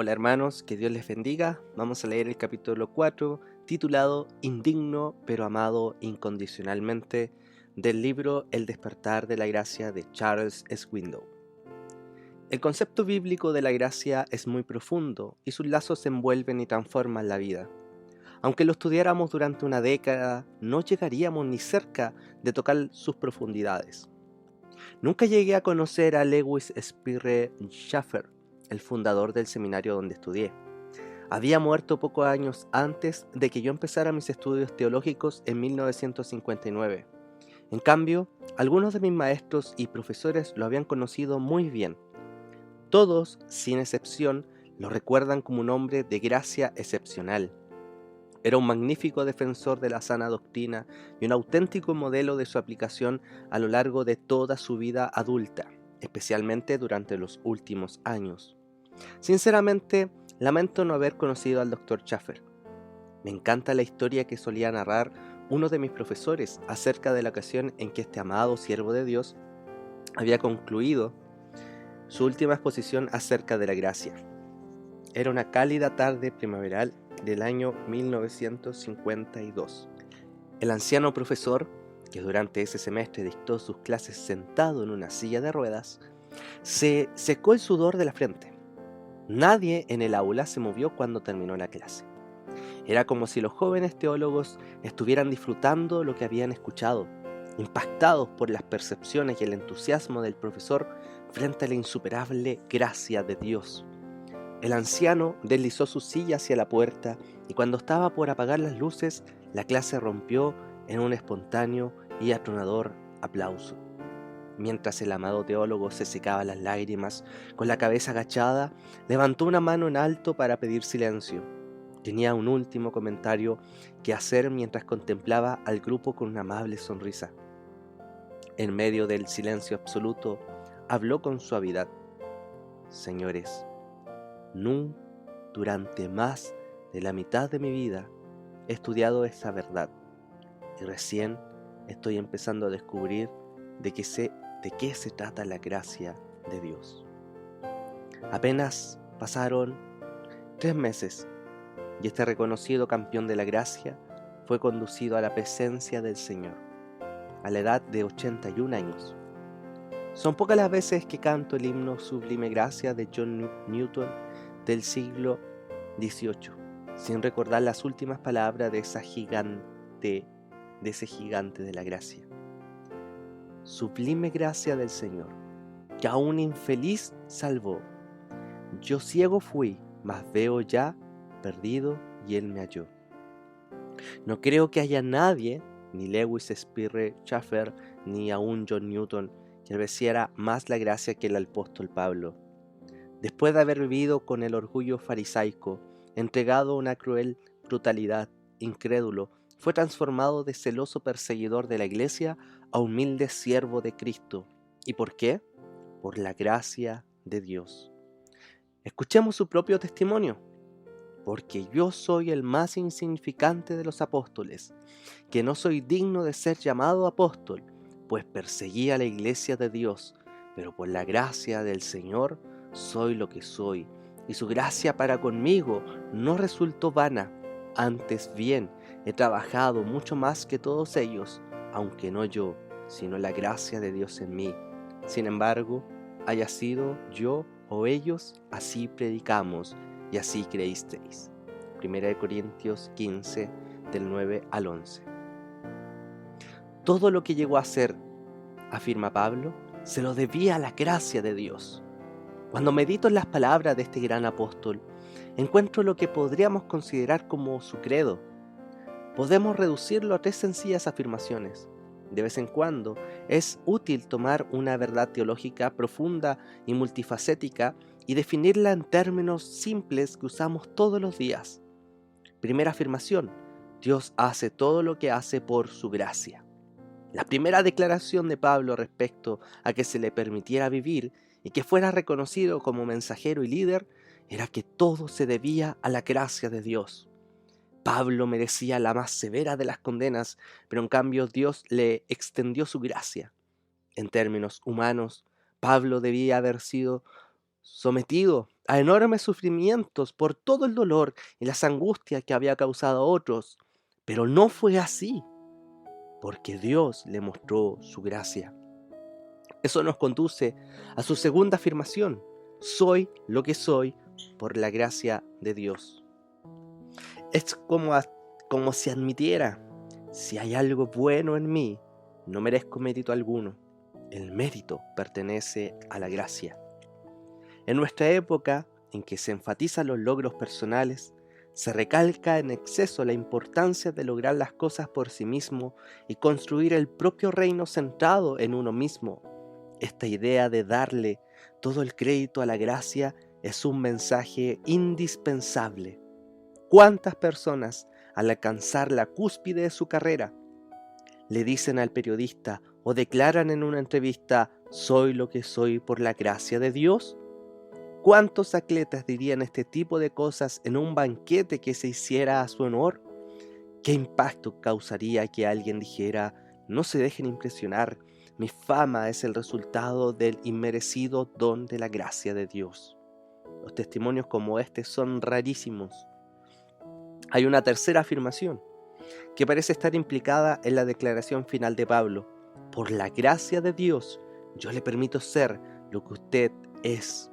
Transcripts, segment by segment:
Hola hermanos, que Dios les bendiga. Vamos a leer el capítulo 4, titulado Indigno pero amado incondicionalmente, del libro El despertar de la gracia de Charles Swindoll. El concepto bíblico de la gracia es muy profundo y sus lazos envuelven y transforman la vida. Aunque lo estudiáramos durante una década, no llegaríamos ni cerca de tocar sus profundidades. Nunca llegué a conocer a Lewis Spire Schaeffer, el fundador del seminario donde estudié. Había muerto pocos años antes de que yo empezara mis estudios teológicos en 1959. En cambio, algunos de mis maestros y profesores lo habían conocido muy bien. Todos, sin excepción, lo recuerdan como un hombre de gracia excepcional. Era un magnífico defensor de la sana doctrina y un auténtico modelo de su aplicación a lo largo de toda su vida adulta, especialmente durante los últimos años. Sinceramente, lamento no haber conocido al Dr. Schaeffer. Me encanta la historia que solía narrar uno de mis profesores acerca de la ocasión en que este amado siervo de Dios había concluido su última exposición acerca de la gracia. Era una cálida tarde primaveral del año 1952. El anciano profesor, que durante ese semestre dictó sus clases sentado en una silla de ruedas, se secó el sudor de la frente. Nadie en el aula se movió cuando terminó la clase. Era como si los jóvenes teólogos estuvieran disfrutando lo que habían escuchado, impactados por las percepciones y el entusiasmo del profesor frente a la insuperable gracia de Dios. El anciano deslizó su silla hacia la puerta y cuando estaba por apagar las luces, la clase rompió en un espontáneo y atronador aplauso. Mientras el amado teólogo se secaba las lágrimas, con la cabeza agachada, levantó una mano en alto para pedir silencio. Tenía un último comentario que hacer mientras contemplaba al grupo con una amable sonrisa. En medio del silencio absoluto, habló con suavidad. Señores, durante más de la mitad de mi vida he estudiado esta verdad y recién estoy empezando a descubrir de qué se trata la gracia de Dios. Apenas pasaron 3 meses y este reconocido campeón de la gracia fue conducido a la presencia del Señor a la edad de 81 años. Son pocas las veces que canto el himno Sublime Gracia de John Newton del siglo XVIII, sin recordar las últimas palabras de ese gigante de la gracia. Sublime gracia del Señor, que a un infeliz salvó. Yo ciego fui, mas veo ya, perdido, y Él me halló. No creo que haya nadie, ni Lewis Spire Schaeffer, ni aún John Newton, que apreciara más la gracia que el apóstol Pablo. Después de haber vivido con el orgullo farisaico, entregado a una cruel brutalidad, incrédulo, fue transformado de celoso perseguidor de la iglesia a humilde siervo de Cristo. ¿Y por qué? Por la gracia de Dios. Escuchemos su propio testimonio. Porque yo soy el más insignificante de los apóstoles, que no soy digno de ser llamado apóstol, pues perseguí a la iglesia de Dios, pero por la gracia del Señor soy lo que soy, y su gracia para conmigo no resultó vana, antes bien he trabajado mucho más que todos ellos, aunque no yo, sino la gracia de Dios en mí. Sin embargo, haya sido yo o ellos, así predicamos, y así creísteis. 1 Corintios 15, del 9 al 11. Todo lo que llegó a ser, afirma Pablo, se lo debía a la gracia de Dios. Cuando medito en las palabras de este gran apóstol, encuentro lo que podríamos considerar como su credo. Podemos reducirlo a 3 sencillas afirmaciones. De vez en cuando es útil tomar una verdad teológica profunda y multifacética y definirla en términos simples que usamos todos los días. Primera afirmación: Dios hace todo lo que hace por su gracia. La primera declaración de Pablo respecto a que se le permitiera vivir y que fuera reconocido como mensajero y líder era que todo se debía a la gracia de Dios. Pablo merecía la más severa de las condenas, pero en cambio Dios le extendió su gracia. En términos humanos, Pablo debía haber sido sometido a enormes sufrimientos por todo el dolor y las angustias que había causado a otros. Pero no fue así, porque Dios le mostró su gracia. Eso nos conduce a su segunda afirmación: soy lo que soy por la gracia de Dios. Es como si admitiera: si hay algo bueno en mí, no merezco mérito alguno. El mérito pertenece a la gracia. En nuestra época, en que se enfatizan los logros personales, se recalca en exceso la importancia de lograr las cosas por sí mismo y construir el propio reino centrado en uno mismo. Esta idea de darle todo el crédito a la gracia es un mensaje indispensable. ¿Cuántas personas, al alcanzar la cúspide de su carrera, le dicen al periodista o declaran en una entrevista: soy lo que soy por la gracia de Dios? ¿Cuántos atletas dirían este tipo de cosas en un banquete que se hiciera a su honor? ¿Qué impacto causaría que alguien dijera: no se dejen impresionar, mi fama es el resultado del inmerecido don de la gracia de Dios? Los testimonios como este son rarísimos. Hay una tercera afirmación que parece estar implicada en la declaración final de Pablo: por la gracia de Dios, yo le permito ser lo que usted es.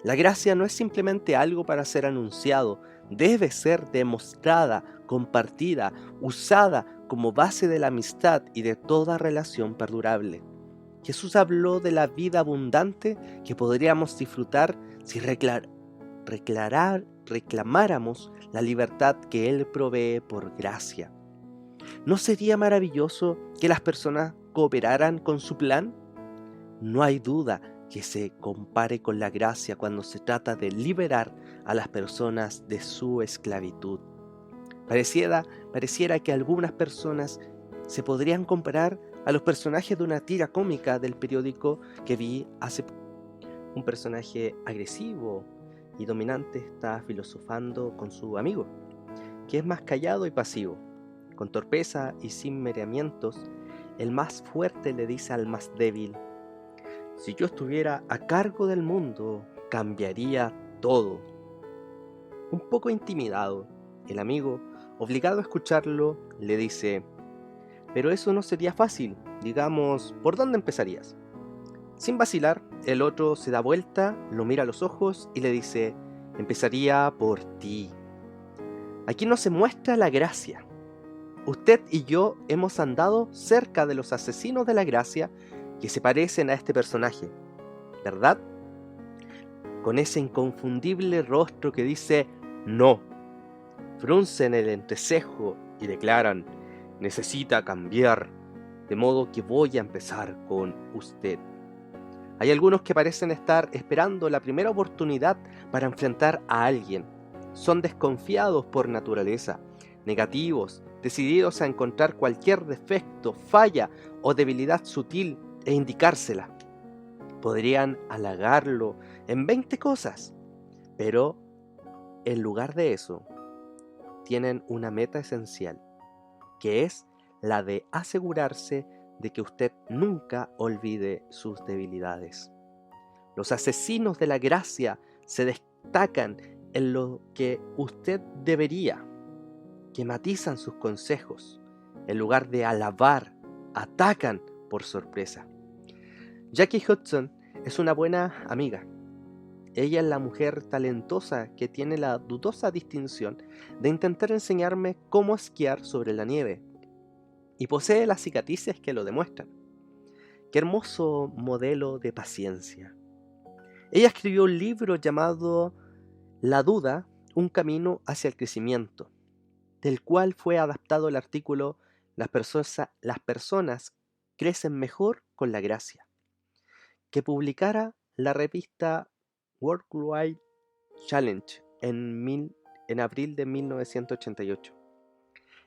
La gracia no es simplemente algo para ser anunciado, debe ser demostrada, compartida, usada como base de la amistad y de toda relación perdurable. Jesús habló de la vida abundante que podríamos disfrutar si reclamáramos la libertad que Él provee por gracia. ¿No sería maravilloso que las personas cooperaran con su plan? No hay duda que se compare con la gracia cuando se trata de liberar a las personas de su esclavitud. Pareciera que algunas personas se podrían comparar a los personajes de una tira cómica del periódico que vi hace poco. Un personaje agresivo y dominante está filosofando con su amigo, que es más callado y pasivo. Con torpeza y sin miramientos, el más fuerte le dice al más débil: si yo estuviera a cargo del mundo, cambiaría todo. Un poco intimidado, el amigo, obligado a escucharlo, le dice: pero eso no sería fácil, digamos, ¿por dónde empezarías? Sin vacilar, el otro se da vuelta, lo mira a los ojos y le dice: empezaría por ti. Aquí no se muestra la gracia. Usted y yo hemos andado cerca de los asesinos de la gracia que se parecen a este personaje, ¿verdad? Con ese inconfundible rostro que dice no, fruncen el entrecejo y declaran: necesita cambiar, de modo que voy a empezar con usted. Hay algunos que parecen estar esperando la primera oportunidad para enfrentar a alguien. Son desconfiados por naturaleza, negativos, decididos a encontrar cualquier defecto, falla o debilidad sutil e indicársela. Podrían halagarlo en 20 cosas, pero en lugar de eso, tienen una meta esencial, que es la de asegurarse de que usted nunca olvide sus debilidades. Los asesinos de la gracia se destacan en lo que usted debería, que matizan sus consejos. En lugar de alabar, atacan por sorpresa. Jackie Hudson es una buena amiga. Ella es la mujer talentosa que tiene la dudosa distinción de intentar enseñarme cómo esquiar sobre la nieve, y posee las cicatrices que lo demuestran. ¡Qué hermoso modelo de paciencia! Ella escribió un libro llamado La duda, un camino hacia el crecimiento, del cual fue adaptado el artículo Las personas crecen mejor con la gracia, que publicara la revista Worldwide Challenge en abril de 1988.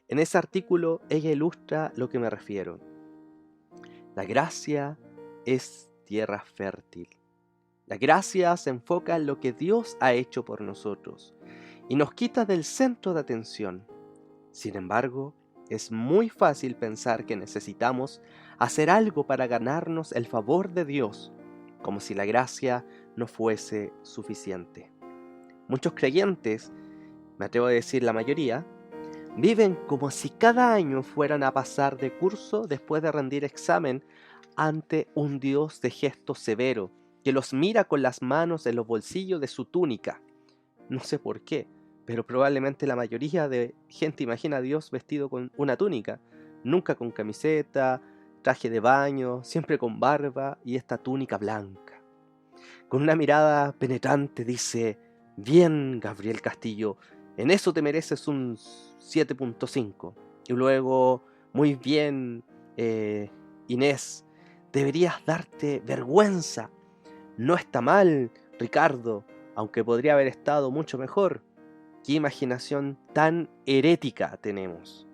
En ese artículo ella ilustra lo que me refiero. La gracia es tierra fértil. La gracia se enfoca en lo que Dios ha hecho por nosotros y nos quita del centro de atención. Sin embargo, es muy fácil pensar que necesitamos hacer algo para ganarnos el favor de Dios. como si la gracia no fuese suficiente. Muchos creyentes, me atrevo a decir la mayoría, viven como si cada año fueran a pasar de curso después de rendir examen ante un Dios de gesto severo, que los mira con las manos en los bolsillos de su túnica. No sé por qué, pero probablemente la mayoría de gente imagina a Dios vestido con una túnica, nunca con camiseta, traje de baño, siempre con barba y esta túnica blanca. Con una mirada penetrante dice: bien, Gabriel Castillo, en eso te mereces un 7.5. Y luego: muy bien, Inés, deberías darte vergüenza. No está mal, Ricardo, aunque podría haber estado mucho mejor. ¿Qué imaginación tan herética tenemos?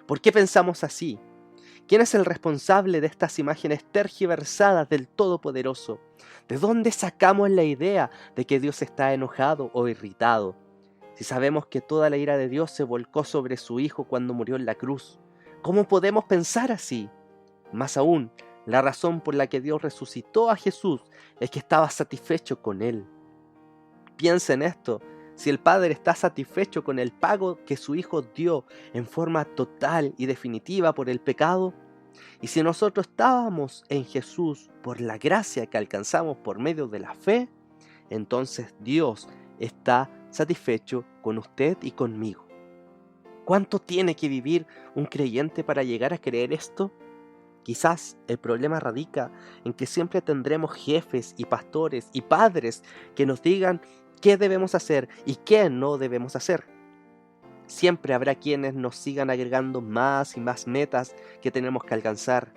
¿Por qué pensamos así? ¿Quién es el responsable de estas imágenes tergiversadas del Todopoderoso? ¿De dónde sacamos la idea de que Dios está enojado o irritado? Si sabemos que toda la ira de Dios se volcó sobre su Hijo cuando murió en la cruz, ¿cómo podemos pensar así? Más aún, la razón por la que Dios resucitó a Jesús es que estaba satisfecho con Él. Piensa en esto: si el Padre está satisfecho con el pago que su Hijo dio en forma total y definitiva por el pecado, y si nosotros estábamos en Jesús por la gracia que alcanzamos por medio de la fe, entonces Dios está satisfecho con usted y conmigo. ¿Cuánto tiene que vivir un creyente para llegar a creer esto? Quizás el problema radica en que siempre tendremos jefes y pastores y padres que nos digan qué debemos hacer y qué no debemos hacer. Siempre habrá quienes nos sigan agregando más y más metas que tenemos que alcanzar.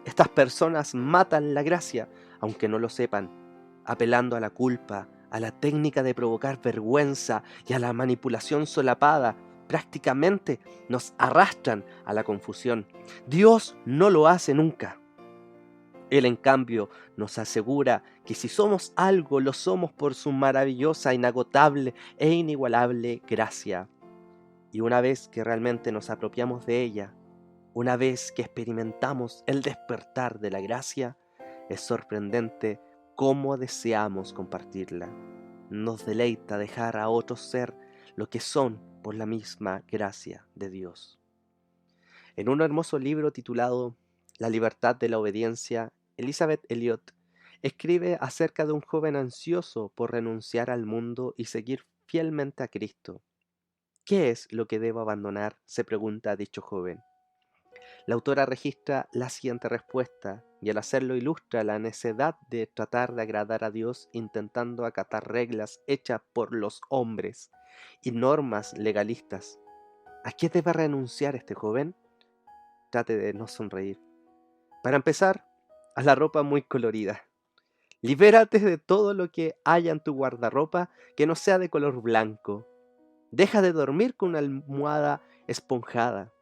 Estas personas matan la gracia, aunque no lo sepan, apelando a la culpa, a la técnica de provocar vergüenza y a la manipulación solapada. Prácticamente nos arrastran a la confusión. Dios no lo hace nunca. Él, en cambio, nos asegura que si somos algo, lo somos por su maravillosa, inagotable e inigualable gracia. Y una vez que realmente nos apropiamos de ella, una vez que experimentamos el despertar de la gracia, es sorprendente cómo deseamos compartirla. Nos deleita dejar a otros ser lo que son por la misma gracia de Dios. En un hermoso libro titulado La libertad de la obediencia, Elisabeth Elliot escribe acerca de un joven ansioso por renunciar al mundo y seguir fielmente a Cristo. ¿Qué es lo que debo abandonar?, se pregunta a dicho joven. La autora registra la siguiente respuesta, y al hacerlo ilustra la necedad de tratar de agradar a Dios intentando acatar reglas hechas por los hombres y normas legalistas. ¿A qué debe renunciar este joven? Trate de no sonreír. Para empezar, a la ropa muy colorida. Libérate de todo lo que haya en tu guardarropa que no sea de color blanco. Deja de dormir con una almohada esponjada.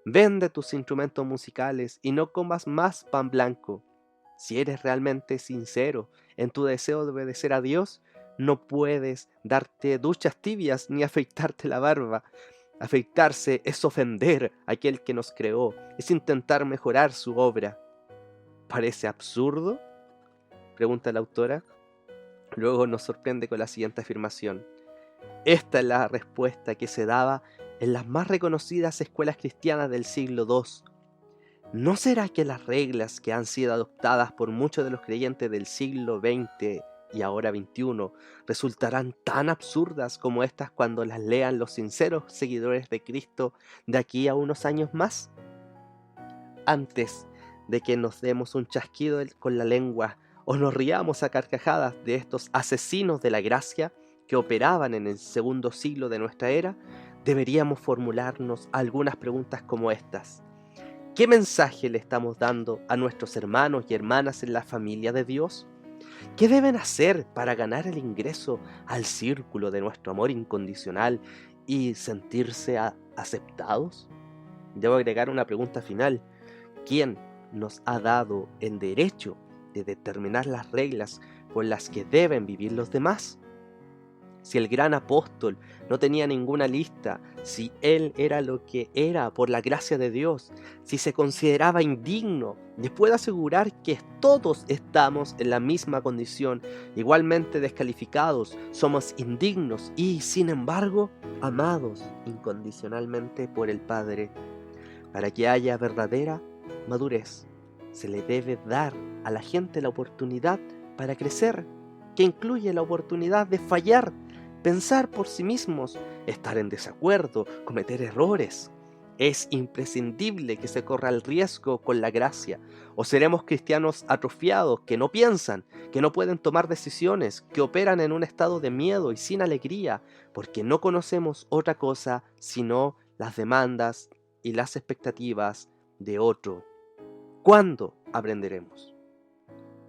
Vende tus instrumentos musicales y no comas más pan blanco. Si eres realmente sincero en tu deseo de obedecer a Dios, no puedes darte duchas tibias ni afeitarte la barba. Afeitarse es ofender a aquel que nos creó, es intentar mejorar su obra. ¿Parece absurdo?, pregunta la autora. Luego nos sorprende con la siguiente afirmación. Esta es la respuesta que se daba en las más reconocidas escuelas cristianas del siglo II. ¿No será que las reglas que han sido adoptadas por muchos de los creyentes del siglo XX y ahora XXI resultarán tan absurdas como estas cuando las lean los sinceros seguidores de Cristo de aquí a unos años más? Antes de que nos demos un chasquido con la lengua o nos riamos a carcajadas de estos asesinos de la gracia que operaban en el segundo siglo de nuestra era, deberíamos formularnos algunas preguntas como estas. ¿Qué mensaje le estamos dando a nuestros hermanos y hermanas en la familia de Dios? ¿Qué deben hacer para ganar el ingreso al círculo de nuestro amor incondicional y sentirse aceptados? Debo agregar una pregunta final. ¿Quién nos ha dado el derecho de determinar las reglas por las que deben vivir los demás? si el gran apóstol no tenía ninguna lista, si él era lo que era por la gracia de Dios, si se consideraba indigno, les puedo asegurar que todos estamos en la misma condición, igualmente descalificados, somos indignos y, sin embargo, amados incondicionalmente por el Padre. Para que haya verdadera madurez, se le debe dar a la gente la oportunidad para crecer, que incluye la oportunidad de fallar, pensar por sí mismos, estar en desacuerdo, cometer errores. Es imprescindible que se corra el riesgo con la gracia, o seremos cristianos atrofiados que no piensan, que no pueden tomar decisiones, que operan en un estado de miedo y sin alegría, porque no conocemos otra cosa sino las demandas y las expectativas de otro. ¿Cuándo aprenderemos?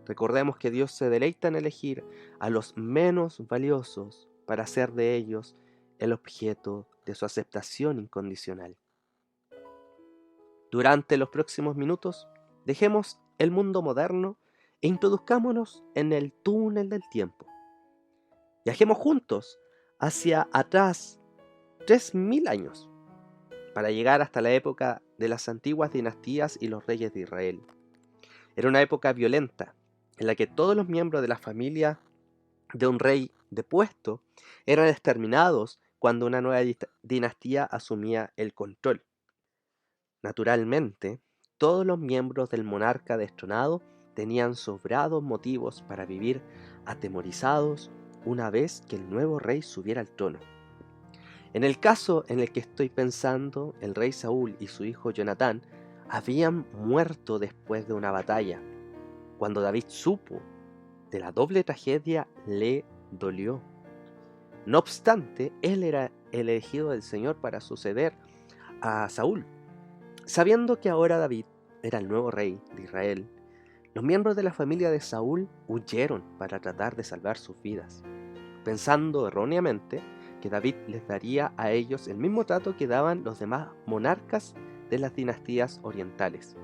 Recordemos que Dios se deleita en elegir a los menos valiosos para hacer de ellos el objeto de su aceptación incondicional. Durante los próximos minutos, dejemos el mundo moderno e introduzcámonos en el túnel del tiempo. Viajemos juntos hacia atrás 3000 años para llegar hasta la época de las antiguas dinastías y los reyes de Israel. Era una época violenta, en la que todos los miembros de la familia de un rey depuesto eran exterminados cuando una nueva dinastía asumía el control. Naturalmente, todos los miembros del monarca destronado tenían sobrados motivos para vivir atemorizados una vez que el nuevo rey subiera al trono. En el caso en el que estoy pensando, el rey Saúl y su hijo Jonatán habían muerto después de una batalla. Cuando David supo de la doble tragedia, le dolió. No obstante, él era el elegido del Señor para suceder a Saúl. Sabiendo que ahora David era el nuevo rey de Israel, los miembros de la familia de Saúl huyeron para tratar de salvar sus vidas, pensando erróneamente que David les daría a ellos el mismo trato que daban los demás monarcas de las dinastías orientales.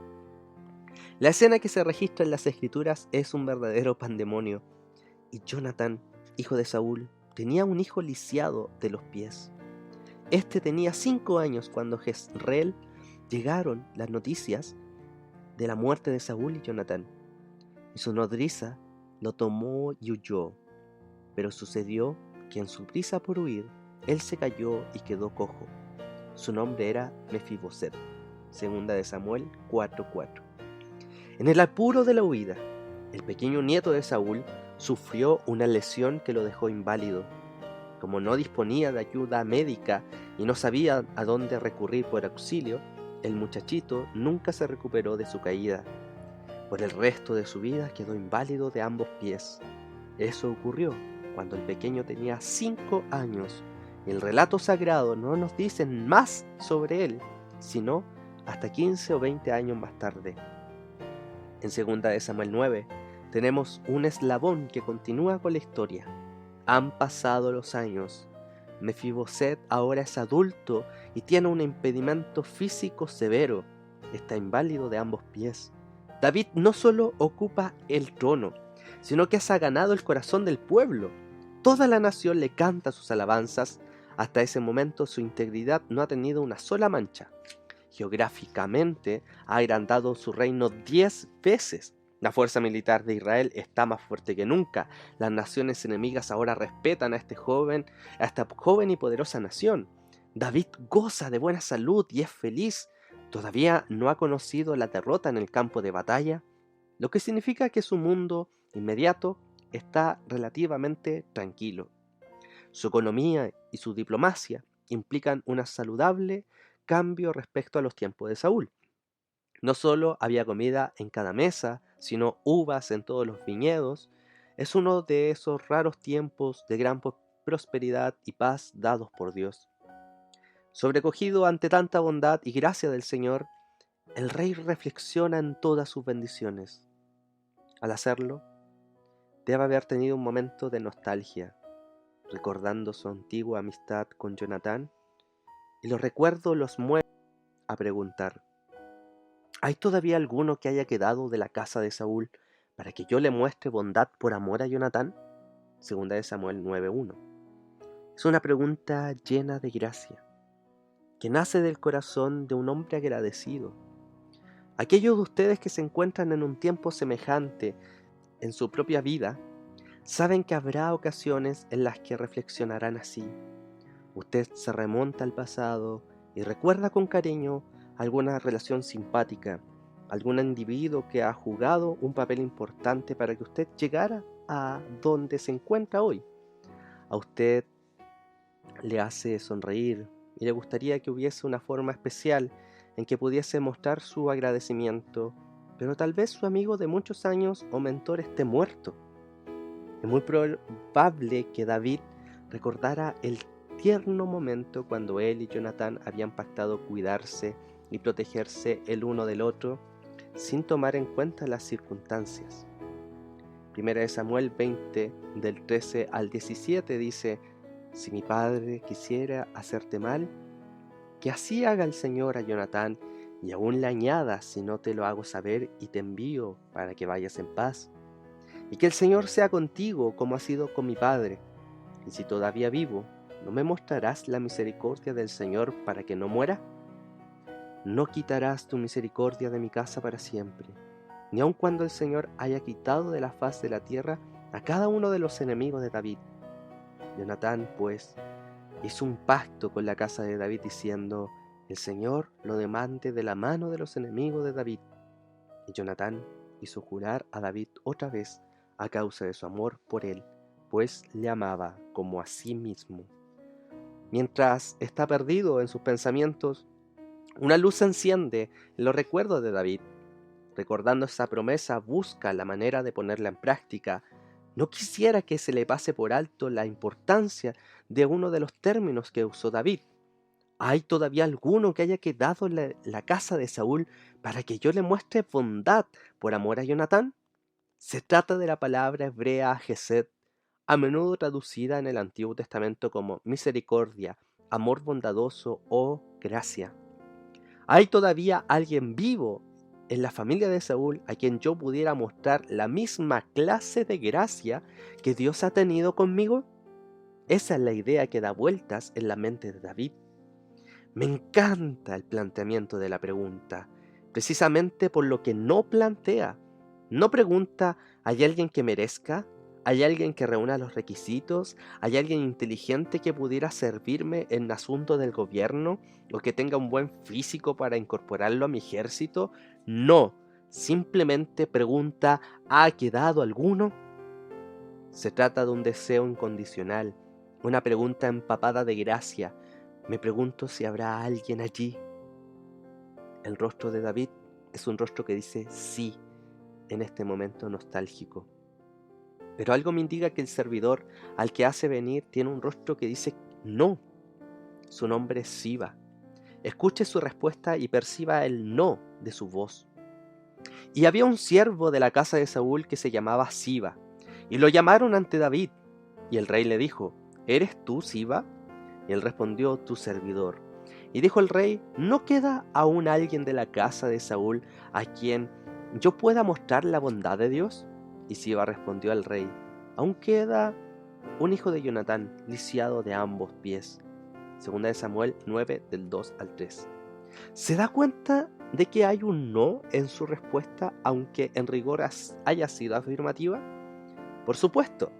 La escena que se registra en las escrituras es un verdadero pandemonio, y Jonatán, hijo de Saúl, tenía un hijo lisiado de los pies. Este tenía 5 años cuando Jezreel llegaron las noticias de la muerte de Saúl y Jonatán, y su nodriza lo tomó y huyó, pero sucedió que en su prisa por huir, él se cayó y quedó cojo. Su nombre era Mefiboset. 2 de Samuel 4:4. En el apuro de la huida, el pequeño nieto de Saúl sufrió una lesión que lo dejó inválido. Como no disponía de ayuda médica y no sabía a dónde recurrir por auxilio, el muchachito nunca se recuperó de su caída. Por el resto de su vida quedó inválido de ambos pies. Eso ocurrió cuando el pequeño tenía 5 años, y el relato sagrado no nos dice más sobre él, sino hasta 15 o 20 años más tarde. En 2 de Samuel 9 tenemos un eslabón que continúa con la historia. Han pasado los años. Mefiboset ahora es adulto y tiene un impedimento físico severo. Está inválido de ambos pies. David no solo ocupa el trono, sino que se ha ganado el corazón del pueblo. Toda la nación le canta sus alabanzas. Hasta ese momento su integridad no ha tenido una sola mancha. Geográficamente ha agrandado su reino 10 veces. La fuerza militar de Israel está más fuerte que nunca. Las naciones enemigas ahora respetan a esta joven y poderosa nación. David goza de buena salud y es feliz. Todavía no ha conocido la derrota en el campo de batalla, lo que significa que su mundo inmediato está relativamente tranquilo. Su economía y su diplomacia implican una saludable cambio respecto a los tiempos de Saúl. No solo había comida en cada mesa, sino uvas en todos los viñedos. Es uno de esos raros tiempos de gran prosperidad y paz dados por Dios. Sobrecogido ante tanta bondad y gracia del Señor, el rey reflexiona en todas sus bendiciones. Al hacerlo, debe haber tenido un momento de nostalgia, recordando su antigua amistad con Jonatán, y los recuerdos los mueven a preguntar: ¿hay todavía alguno que haya quedado de la casa de Saúl para que yo le muestre bondad por amor a Jonatán? 2 de Samuel 9:1. Es una pregunta llena de gracia, que nace del corazón de un hombre agradecido. Aquellos de ustedes que se encuentran en un tiempo semejante en su propia vida, saben que habrá ocasiones en las que reflexionarán así. Usted se remonta al pasado y recuerda con cariño alguna relación simpática, algún individuo que ha jugado un papel importante para que usted llegara a donde se encuentra hoy. A usted le hace sonreír y le gustaría que hubiese una forma especial en que pudiese mostrar su agradecimiento, pero tal vez su amigo de muchos años o mentor esté muerto. Es muy probable que David recordara el tierno momento cuando él y Jonatán habían pactado cuidarse y protegerse el uno del otro sin tomar en cuenta las circunstancias. Primera de Samuel 20, del 13 al 17 dice: si mi padre quisiera hacerte mal, que así haga el Señor a Jonatán, y aún le añada si no te lo hago saber y te envío para que vayas en paz. Y que el Señor sea contigo como ha sido con mi padre. Y si todavía vivo, ¿no me mostrarás la misericordia del Señor para que no muera? No quitarás tu misericordia de mi casa para siempre, ni aun cuando el Señor haya quitado de la faz de la tierra a cada uno de los enemigos de David. Jonatán, pues, hizo un pacto con la casa de David diciendo: el Señor lo demande de la mano de los enemigos de David. Y Jonatán hizo jurar a David otra vez a causa de su amor por él, pues le amaba como a sí mismo. Mientras está perdido en sus pensamientos, una luz se enciende en los recuerdos de David. Recordando esa promesa, busca la manera de ponerla en práctica. No quisiera que se le pase por alto la importancia de uno de los términos que usó David. ¿Hay todavía alguno que haya quedado en la casa de Saúl para que yo le muestre bondad por amor a Jonatán? Se trata de la palabra hebrea Hesed, a menudo traducida en el Antiguo Testamento como misericordia, amor bondadoso o gracia. ¿Hay todavía alguien vivo en la familia de Saúl a quien yo pudiera mostrar la misma clase de gracia que Dios ha tenido conmigo? Esa es la idea que da vueltas en la mente de David. Me encanta el planteamiento de la pregunta, precisamente por lo que no plantea. No pregunta: ¿hay alguien que merezca? ¿Hay alguien que reúna los requisitos? ¿Hay alguien inteligente que pudiera servirme en asuntos del gobierno? ¿O que tenga un buen físico para incorporarlo a mi ejército? No, simplemente pregunta: ¿ha quedado alguno? Se trata de un deseo incondicional, una pregunta empapada de gracia. Me pregunto si habrá alguien allí. El rostro de David es un rostro que dice sí en este momento nostálgico. Pero algo me indica que el servidor al que hace venir tiene un rostro que dice no. Su nombre es Siba. Escuche su respuesta y perciba el no de su voz. Y había un siervo de la casa de Saúl que se llamaba Siba, y lo llamaron ante David. Y el rey le dijo: ¿eres tú, Siba? Y él respondió: tu servidor. Y dijo el rey: ¿no queda aún alguien de la casa de Saúl a quien yo pueda mostrar la bondad de Dios? Y Siba respondió al rey: aún queda un hijo de Jonatán, lisiado de ambos pies. Segunda de Samuel 9, del 2 al 3. ¿Se da cuenta de que hay un no en su respuesta, aunque en rigor haya sido afirmativa? Por supuesto,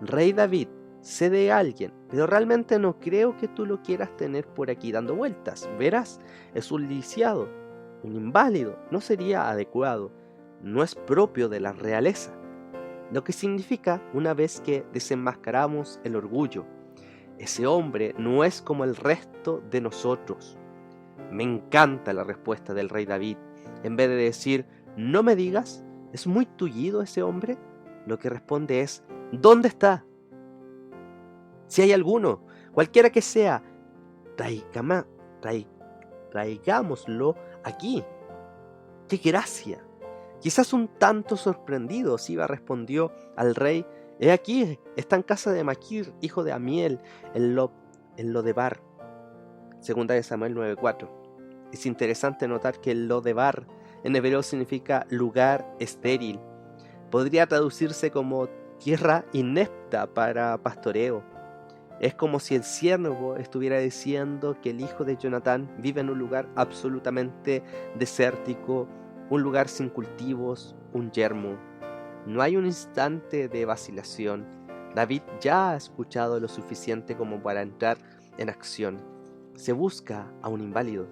Rey David, sé de alguien, pero realmente no creo que tú lo quieras tener por aquí dando vueltas. Verás, es un lisiado, un inválido, no sería adecuado, no es propio de la realeza. Lo que significa, una vez que desenmascaramos el orgullo, ese hombre no es como el resto de nosotros. Me encanta la respuesta del rey David. En vez de decir: no me digas, ¿es muy tullido ese hombre?, lo que responde es: ¿dónde está? Si hay alguno, cualquiera que sea, traigámoslo aquí. ¡Qué gracia! Quizás un tanto sorprendido, Siba respondió al rey: he aquí, está en casa de Maquir, hijo de Amiel, en Lodebar. Segunda de Samuel 9:4. Es interesante notar que el Lodebar en hebreo significa lugar estéril. Podría traducirse como tierra inepta para pastoreo. Es como si el siervo estuviera diciendo que el hijo de Jonatán vive en un lugar absolutamente desértico, un lugar sin cultivos, un yermo. No hay un instante de vacilación. David ya ha escuchado lo suficiente como para entrar en acción. Se busca a un inválido.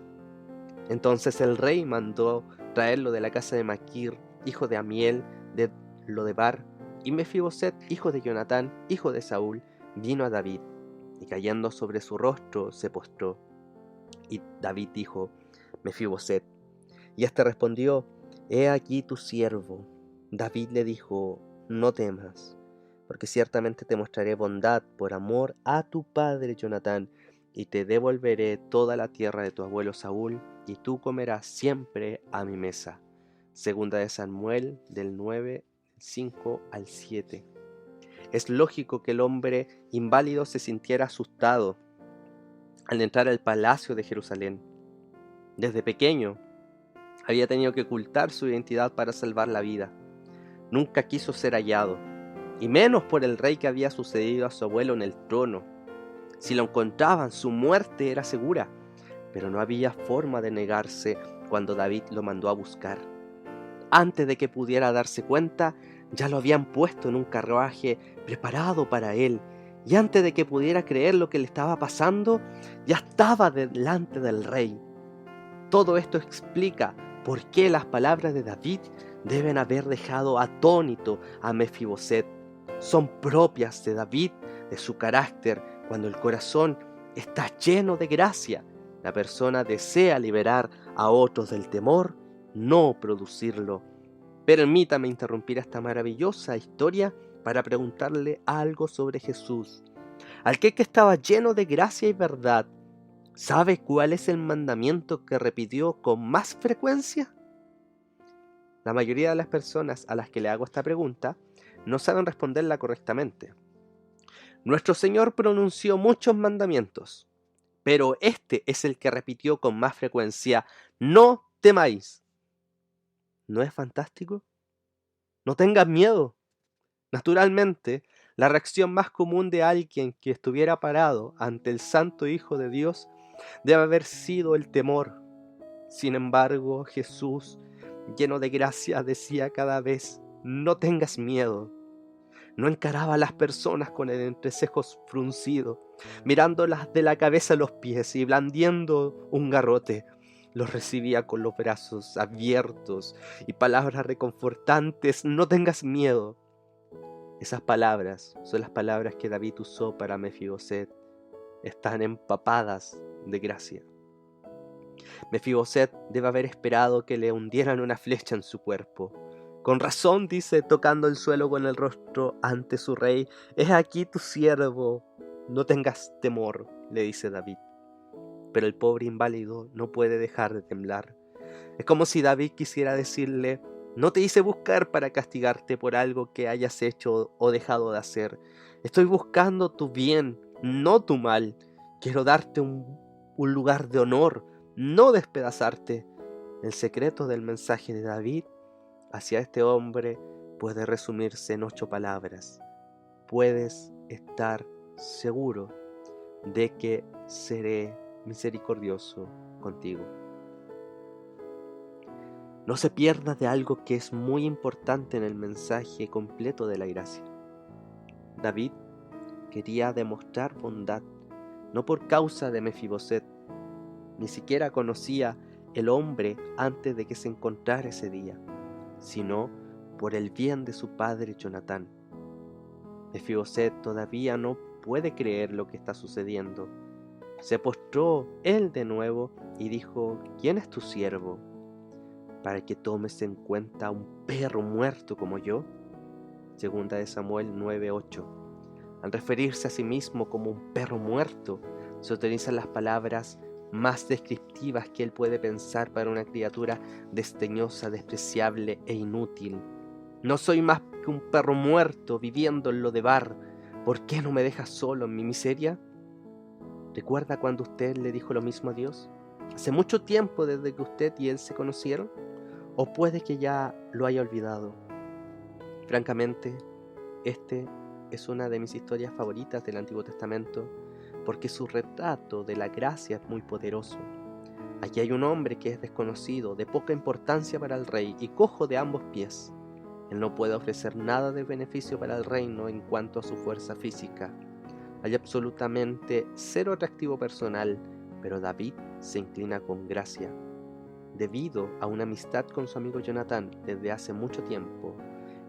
Entonces el rey mandó traerlo de la casa de Maquir, hijo de Amiel, de Lodebar, y Mefiboset, hijo de Jonatán, hijo de Saúl, vino a David, y cayendo sobre su rostro se postró. Y David dijo: Mefiboset. Y éste respondió: He aquí tu siervo. David le dijo: No temas, porque ciertamente te mostraré bondad por amor a tu padre Jonatán, y te devolveré toda la tierra de tu abuelo Saúl, y tú comerás siempre a mi mesa. Segunda de Samuel del 9, 5 al 7. Es lógico que el hombre inválido se sintiera asustado al entrar al palacio de Jerusalén. Desde pequeño había tenido que ocultar su identidad para salvar la vida. Nunca quiso ser hallado, y menos por el rey que había sucedido a su abuelo en el trono. Si lo encontraban, su muerte era segura, pero no había forma de negarse cuando David lo mandó a buscar. Antes de que pudiera darse cuenta, ya lo habían puesto en un carruaje preparado para él, y antes de que pudiera creer lo que le estaba pasando, ya estaba delante del rey. Todo esto explica por qué las palabras de David deben haber dejado atónito a Mefiboset. Son propias de David, de su carácter. Cuando el corazón está lleno de gracia, la persona desea liberar a otros del temor, no producirlo. Permítame interrumpir esta maravillosa historia para preguntarle algo sobre Jesús. Aquel que estaba lleno de gracia y verdad, ¿sabe cuál es el mandamiento que repitió con más frecuencia? La mayoría de las personas a las que le hago esta pregunta no saben responderla correctamente. Nuestro Señor pronunció muchos mandamientos, pero este es el que repitió con más frecuencia: no temáis. ¿No es fantástico? No tengas miedo. Naturalmente, la reacción más común de alguien que estuviera parado ante el Santo Hijo de Dios debe haber sido el temor. Sin embargo, Jesús, lleno de gracia, decía cada vez: no tengas miedo. No encaraba a las personas con el entrecejo fruncido, mirándolas de la cabeza a los pies y blandiendo un garrote. Los recibía con los brazos abiertos y palabras reconfortantes: no tengas miedo. Esas palabras son las palabras que David usó para Mefiboset. Están empapadas de gracia. Mefiboset debe haber esperado que le hundieran una flecha en su cuerpo. Con razón dice, tocando el suelo con el rostro ante su rey: «He aquí tu siervo, no tengas temor», le dice David. Pero el pobre inválido no puede dejar de temblar. Es como si David quisiera decirle: «No te hice buscar para castigarte por algo que hayas hecho o dejado de hacer. Estoy buscando tu bien, no tu mal. Quiero darte un lugar de honor, no despedazarte». El secreto del mensaje de David hacia este hombre puede resumirse en 8 palabras. Puedes estar seguro de que seré misericordioso contigo. No se pierda de algo que es muy importante en el mensaje completo de la gracia. David quería demostrar bondad, no por causa de Mefiboset. Ni siquiera conocía el hombre antes de que se encontrara ese día, sino por el bien de su padre Jonatán. Mefiboset todavía no puede creer lo que está sucediendo. Se postró él de nuevo y dijo: «¿Quién es tu siervo para que tomes en cuenta a un perro muerto como yo?» Segunda de Samuel 9:8. Al referirse a sí mismo como un perro muerto, se utilizan las palabras más descriptivas que él puede pensar para una criatura desdeñosa, despreciable e inútil. «No soy más que un perro muerto viviendo en Lodebar. ¿Por qué no me dejas solo en mi miseria?» ¿Recuerda cuando usted le dijo lo mismo a Dios? ¿Hace mucho tiempo desde que usted y él se conocieron? ¿O puede que ya lo haya olvidado? Francamente, este es una de mis historias favoritas del Antiguo Testamento porque su retrato de la gracia es muy poderoso. Aquí hay un hombre que es desconocido, de poca importancia para el rey y cojo de ambos pies. Él no puede ofrecer nada de beneficio para el reino en cuanto a su fuerza física. Hay absolutamente cero atractivo personal, pero David se inclina con gracia. Debido a una amistad con su amigo Jonatán desde hace mucho tiempo,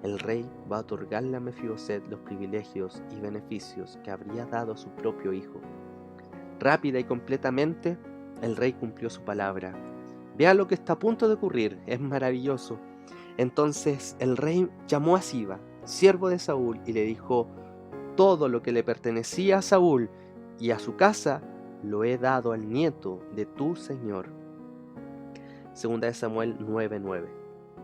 el rey va a otorgarle a Mefiboset los privilegios y beneficios que habría dado a su propio hijo. Rápida y completamente, el rey cumplió su palabra. Vea lo que está a punto de ocurrir, es maravilloso. Entonces el rey llamó a Siba, siervo de Saúl, y le dijo: todo lo que le pertenecía a Saúl y a su casa lo he dado al nieto de tu señor. Segunda de Samuel 9:9.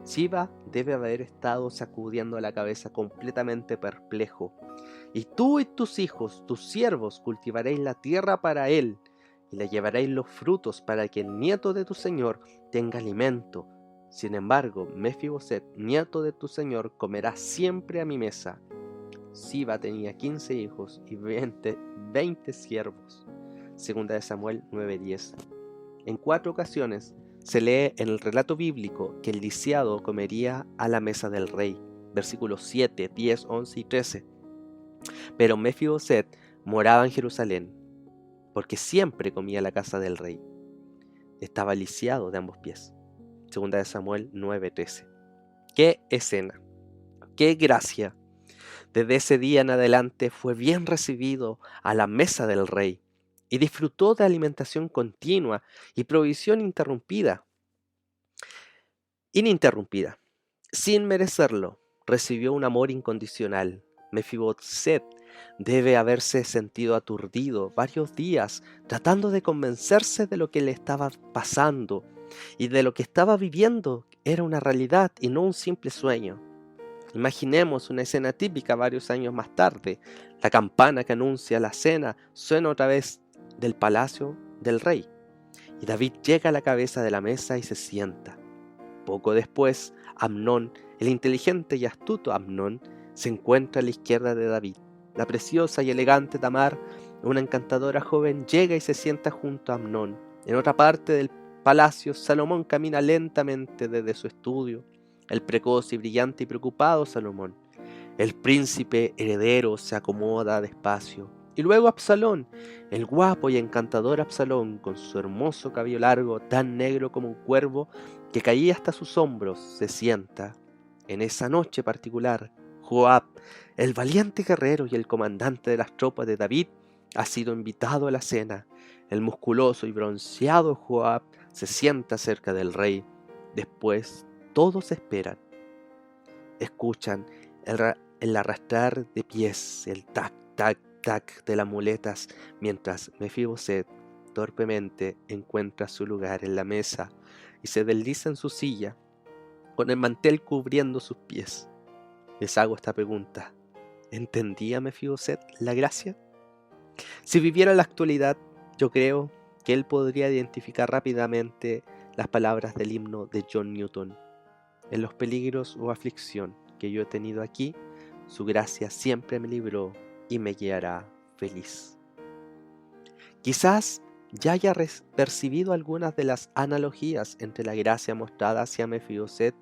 Siba debe haber estado sacudiendo la cabeza completamente perplejo. Y tú y tus hijos, tus siervos, cultivaréis la tierra para él, y le llevaréis los frutos para que el nieto de tu señor tenga alimento. Sin embargo, Mefiboset, nieto de tu señor, comerá siempre a mi mesa. Siba tenía 15 hijos y 20 siervos. Segunda de Samuel 9:10. En 4 ocasiones se lee en el relato bíblico que el lisiado comería a la mesa del rey. Versículos 7, 10, 11 y 13. Pero Mefiboset moraba en Jerusalén, porque siempre comía a la casa del rey. Estaba lisiado de ambos pies. Segunda de Samuel 9:13. ¡Qué escena! ¡Qué gracia! Desde ese día en adelante fue bien recibido a la mesa del rey y disfrutó de alimentación continua y provisión ininterrumpida. Sin merecerlo, recibió un amor incondicional. Mefiboset debe haberse sentido aturdido varios días tratando de convencerse de lo que le estaba pasando y de lo que estaba viviendo era una realidad y no un simple sueño. Imaginemos una escena típica varios años más tarde. La campana que anuncia la cena suena otra vez del palacio del rey. Y David llega a la cabeza de la mesa y se sienta. Poco después, Amnón, el inteligente y astuto Amnón, se encuentra a la izquierda de David. La preciosa y elegante Tamar, una encantadora joven, llega y se sienta junto a Amnón. En otra parte del palacio, Salomón camina lentamente desde su estudio. El precoz y brillante y preocupado Salomón. El príncipe heredero se acomoda despacio. Y luego Absalón, el guapo y encantador Absalón, con su hermoso cabello largo, tan negro como un cuervo, que caía hasta sus hombros, se sienta. En esa noche particular, Joab, el valiente guerrero y el comandante de las tropas de David, ha sido invitado a la cena. El musculoso y bronceado Joab se sienta cerca del rey. Después, todos esperan. Escuchan el arrastrar de pies, el tac, tac, tac de las muletas, mientras Mefiboset torpemente encuentra su lugar en la mesa y se desliza en su silla, con el mantel cubriendo sus pies. Les hago esta pregunta: ¿entendía Mefiboset la gracia? Si viviera en la actualidad, yo creo que él podría identificar rápidamente las palabras del himno de John Newton. En los peligros o aflicción que yo he tenido aquí, su gracia siempre me libró y me guiará feliz. Quizás ya haya percibido algunas de las analogías entre la gracia mostrada hacia Mefiboset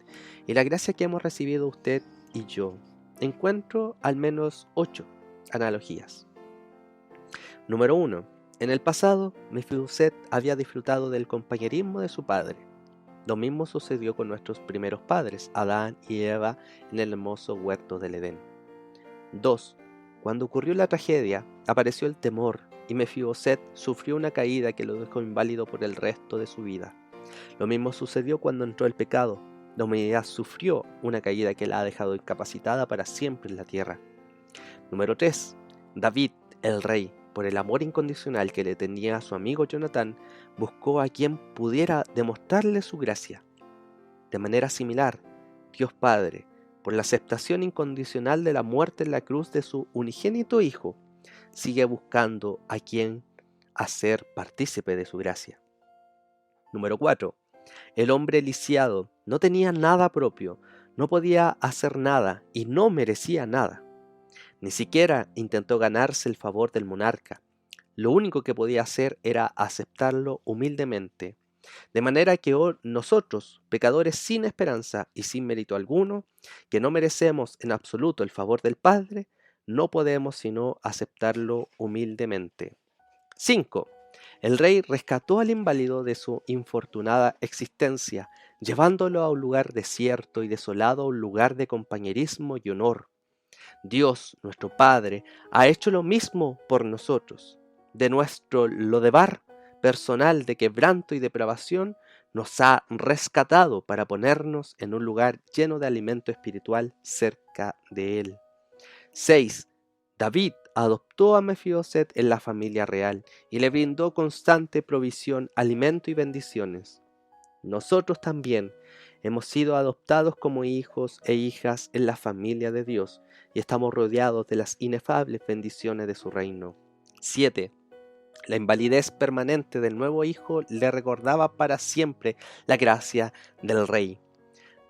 y la gracia que hemos recibido usted y yo. Encuentro al menos 8 analogías. Número 1. En el pasado, Mefiboset había disfrutado del compañerismo de su padre. Lo mismo sucedió con nuestros primeros padres, Adán y Eva, en el hermoso huerto del Edén. 2. Cuando ocurrió la tragedia, apareció el temor y Mefiboset sufrió una caída que lo dejó inválido por el resto de su vida. Lo mismo sucedió cuando entró el pecado. La humanidad sufrió una caída que la ha dejado incapacitada para siempre en la tierra. Número 3. David, el rey, por el amor incondicional que le tenía a su amigo Jonatán, buscó a quien pudiera demostrarle su gracia. De manera similar, Dios Padre, por la aceptación incondicional de la muerte en la cruz de su unigénito Hijo, sigue buscando a quien hacer partícipe de su gracia. Número 4. El hombre lisiado no tenía nada propio, no podía hacer nada y no merecía nada. Ni siquiera intentó ganarse el favor del monarca. Lo único que podía hacer era aceptarlo humildemente. De manera que nosotros, pecadores sin esperanza y sin mérito alguno, que no merecemos en absoluto el favor del Padre, no podemos sino aceptarlo humildemente. 5. El rey rescató al inválido de su infortunada existencia, llevándolo a un lugar desierto y desolado, a un lugar de compañerismo y honor. Dios, nuestro Padre, ha hecho lo mismo por nosotros. De nuestro lodevar personal de quebranto y depravación, nos ha rescatado para ponernos en un lugar lleno de alimento espiritual cerca de Él. 6. David adoptó a Mefiboset en la familia real y le brindó constante provisión, alimento y bendiciones. Nosotros también hemos sido adoptados como hijos e hijas en la familia de Dios y estamos rodeados de las inefables bendiciones de su reino. 7. La invalidez permanente del nuevo hijo le recordaba para siempre la gracia del rey.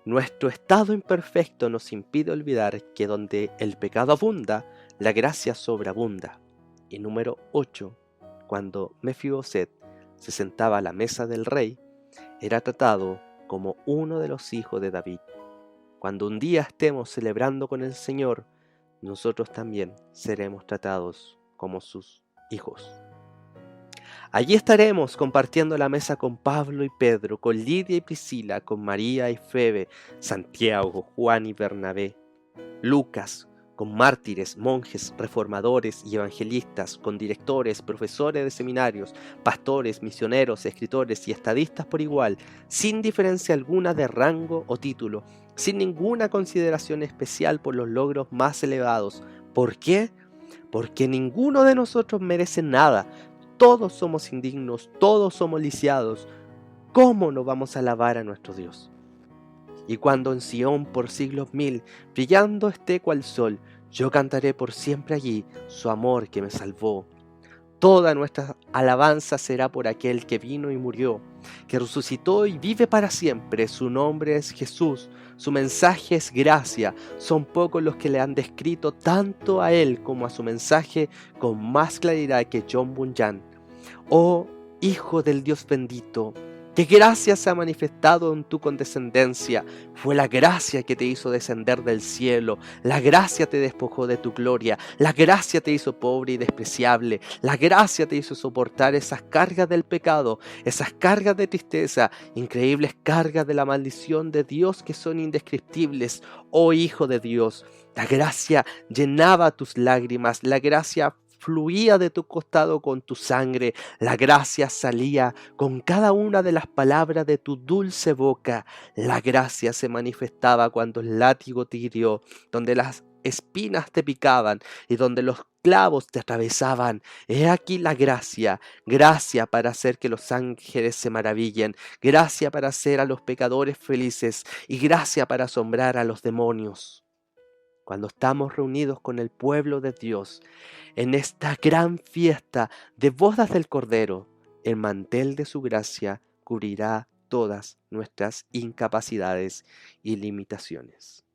Nuestro estado imperfecto nos impide olvidar que donde el pecado abunda, la gracia sobreabunda. Y número 8. Cuando Mefiboset se sentaba a la mesa del rey, era tratado como uno de los hijos de David. Cuando un día estemos celebrando con el Señor, nosotros también seremos tratados como sus hijos. Allí estaremos compartiendo la mesa con Pablo y Pedro, con Lidia y Priscila, con María y Febe, Santiago, Juan y Bernabé, Lucas, con mártires, monjes, reformadores y evangelistas, con directores, profesores de seminarios, pastores, misioneros, escritores y estadistas por igual, sin diferencia alguna de rango o título, sin ninguna consideración especial por los logros más elevados. ¿Por qué? Porque ninguno de nosotros merece nada. Todos somos indignos, todos somos lisiados. ¿Cómo no vamos a alabar a nuestro Dios? Y cuando en Sión por siglos mil, brillando esté cual sol, yo cantaré por siempre allí su amor que me salvó. Toda nuestra alabanza será por aquel que vino y murió, que resucitó y vive para siempre. Su nombre es Jesús, su mensaje es gracia. Son pocos los que le han descrito tanto a él como a su mensaje con más claridad que John Bunyan. Oh Hijo del Dios bendito, que gracia se ha manifestado en tu condescendencia. Fue la gracia que te hizo descender del cielo. La gracia te despojó de tu gloria. La gracia te hizo pobre y despreciable. La gracia te hizo soportar esas cargas del pecado, esas cargas de tristeza, increíbles cargas de la maldición de Dios que son indescriptibles. Oh Hijo de Dios, la gracia llenaba tus lágrimas. La gracia fluía de tu costado con tu sangre, la gracia salía con cada una de las palabras de tu dulce boca, la gracia se manifestaba cuando el látigo te hirió, donde las espinas te picaban y donde los clavos te atravesaban. He aquí la gracia, gracia para hacer que los ángeles se maravillen, gracia para hacer a los pecadores felices y gracia para asombrar a los demonios. Cuando estamos reunidos con el pueblo de Dios en esta gran fiesta de bodas del Cordero, el mantel de su gracia cubrirá todas nuestras incapacidades y limitaciones.